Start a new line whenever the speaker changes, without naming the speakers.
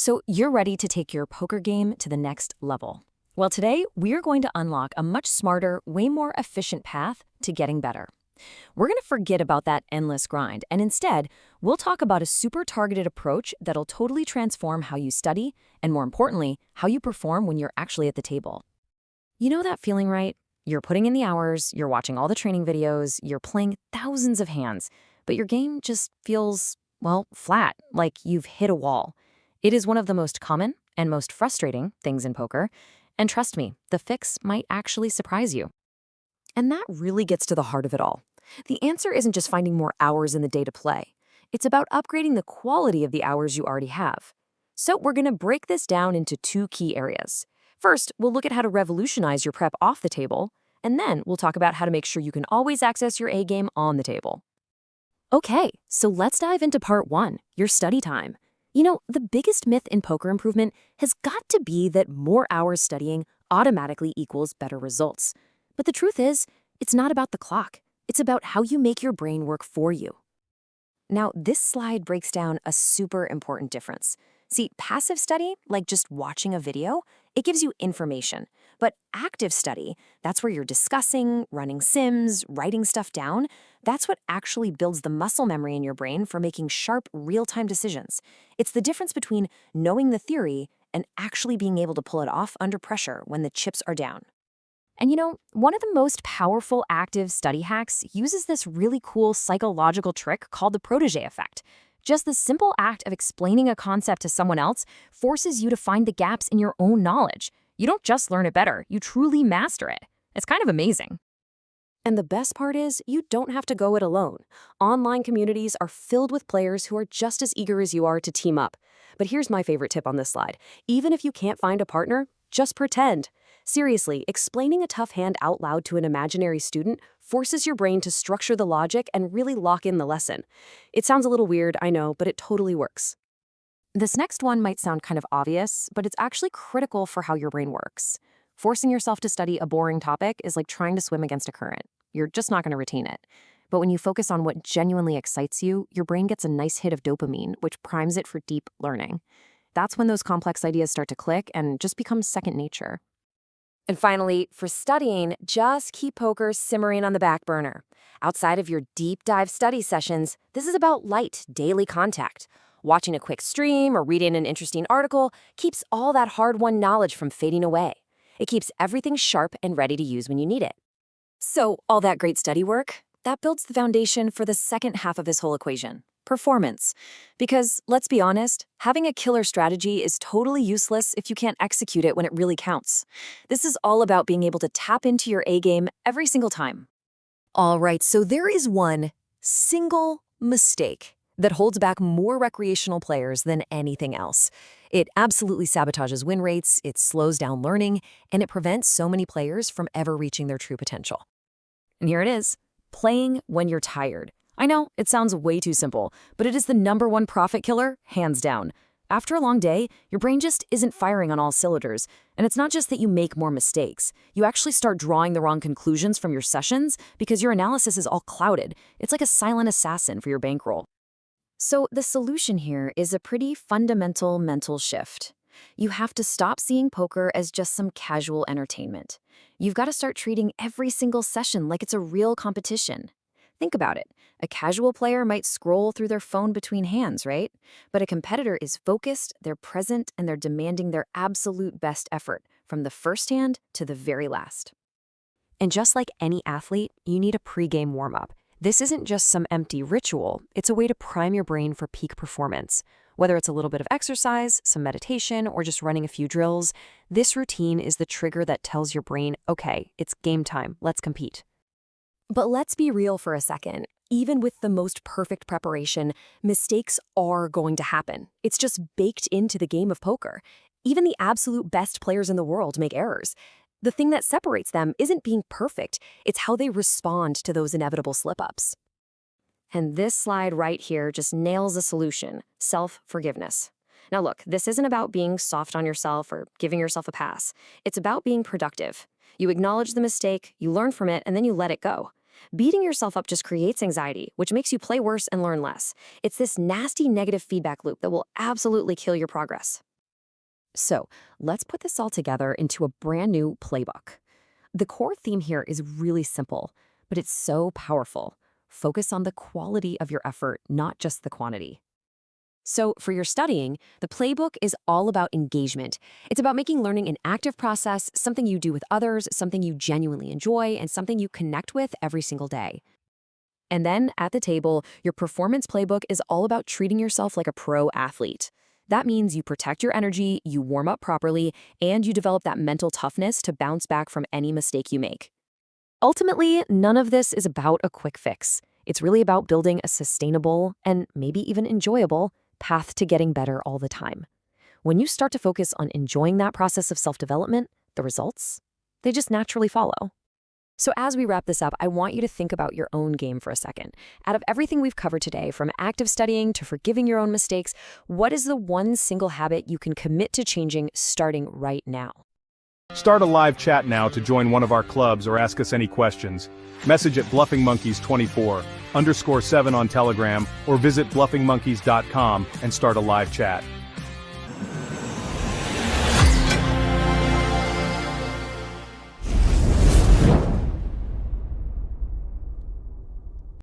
So you're ready to take your poker game to the next level. Well, today we're going to unlock a much smarter, way more efficient path to getting better. We're going to forget about that endless grind, and instead, we'll talk about a super targeted approach that'll totally transform how you study, and more importantly, how you perform when you're actually at the table. You know that feeling, right? You're putting in the hours, you're watching all the training videos, you're playing thousands of hands, but your game just feels, well, flat, like you've hit a wall. It is one of the most common and most frustrating things in poker, and trust me, the fix might actually surprise you. And that really gets to the heart of it all. The answer isn't just finding more hours in the day to play. It's about upgrading the quality of the hours you already have. So we're going to break this down into two key areas. First, we'll look at how to revolutionize your prep off the table, and then we'll talk about how to make sure you can always access your A game on the table. Okay, so let's dive into part one, your study time. You know, the biggest myth in poker improvement has got to be that more hours studying automatically equals better results. But the truth is, it's not about the clock. It's about how you make your brain work for you. Now, this slide breaks down a super important difference. See, passive study, like just watching a video, it gives you information. But active study, that's where you're discussing, running sims, writing stuff down. That's what actually builds the muscle memory in your brain for making sharp, real-time decisions. It's the difference between knowing the theory and actually being able to pull it off under pressure when the chips are down. And you know, one of the most powerful active study hacks uses this really cool psychological trick called the protege effect. Just the simple act of explaining a concept to someone else forces you to find the gaps in your own knowledge. You don't just learn it better, you truly master it. It's kind of amazing. And the best part is, you don't have to go it alone. Online communities are filled with players who are just as eager as you are to team up. But here's my favorite tip on this slide. Even if you can't find a partner, just pretend. Seriously, explaining a tough hand out loud to an imaginary student forces your brain to structure the logic and really lock in the lesson. It sounds a little weird, I know, but it totally works. This next one might sound kind of obvious, but it's actually critical for how your brain works. Forcing yourself to study a boring topic is like trying to swim against a current. You're just not going to retain it. But when you focus on what genuinely excites you, your brain gets a nice hit of dopamine, which primes it for deep learning. That's when those complex ideas start to click and just become second nature. And finally, for studying, just keep poker simmering on the back burner. Outside of your deep dive study sessions, this is about light, daily contact. Watching a quick stream or reading an interesting article keeps all that hard-won knowledge from fading away. It keeps everything sharp and ready to use when you need it. So, all that great study work, that builds the foundation for the second half of this whole equation. Performance. Because, let's be honest, having a killer strategy is totally useless if you can't execute it when it really counts. This is all about being able to tap into your A game every single time. All right, so there is one single mistake that holds back more recreational players than anything else. It absolutely sabotages win rates, it slows down learning, and it prevents so many players from ever reaching their true potential. And here it is, playing when you're tired. I know, it sounds way too simple, but it is the #1 profit killer, hands down. After a long day, your brain just isn't firing on all cylinders. And it's not just that you make more mistakes. You actually start drawing the wrong conclusions from your sessions because your analysis is all clouded. It's like a silent assassin for your bankroll. So the solution here is a pretty fundamental mental shift. You have to stop seeing poker as just some casual entertainment. You've got to start treating every single session like it's a real competition. Think about it. A casual player might scroll through their phone between hands, right? But a competitor is focused, they're present, and they're demanding their absolute best effort, from the first hand to the very last. And just like any athlete, you need a pre-game warm-up. This isn't just some empty ritual, it's a way to prime your brain for peak performance. Whether it's a little bit of exercise, some meditation, or just running a few drills, this routine is the trigger that tells your brain, okay, it's game time, let's compete. But let's be real for a second. Even with the most perfect preparation, mistakes are going to happen. It's just baked into the game of poker. Even the absolute best players in the world make errors. The thing that separates them isn't being perfect, it's how they respond to those inevitable slip-ups. And this slide right here just nails a solution: self-forgiveness. Now look, this isn't about being soft on yourself or giving yourself a pass. It's about being productive. You acknowledge the mistake, you learn from it, and then you let it go. Beating yourself up just creates anxiety, which makes you play worse and learn less. It's this nasty negative feedback loop that will absolutely kill your progress. So let's put this all together into a brand new playbook. The core theme here is really simple, but it's so powerful. Focus on the quality of your effort, not just the quantity. So for your studying, the playbook is all about engagement. It's about making learning an active process, something you do with others, something you genuinely enjoy, and something you connect with every single day. And then at the table, your performance playbook is all about treating yourself like a pro athlete. That means you protect your energy, you warm up properly, and you develop that mental toughness to bounce back from any mistake you make. Ultimately, none of this is about a quick fix. It's really about building a sustainable and maybe even enjoyable path to getting better all the time. When you start to focus on enjoying that process of self-development, the results, they just naturally follow. So as we wrap this up, I want you to think about your own game for a second. Out of everything we've covered today, from active studying to forgiving your own mistakes, what is the one single habit you can commit to changing starting right now?
Start a live chat now to join one of our clubs or ask us any questions. Message at bluffingmonkeys24_7 on Telegram or visit bluffingmonkeys.com and start a live chat.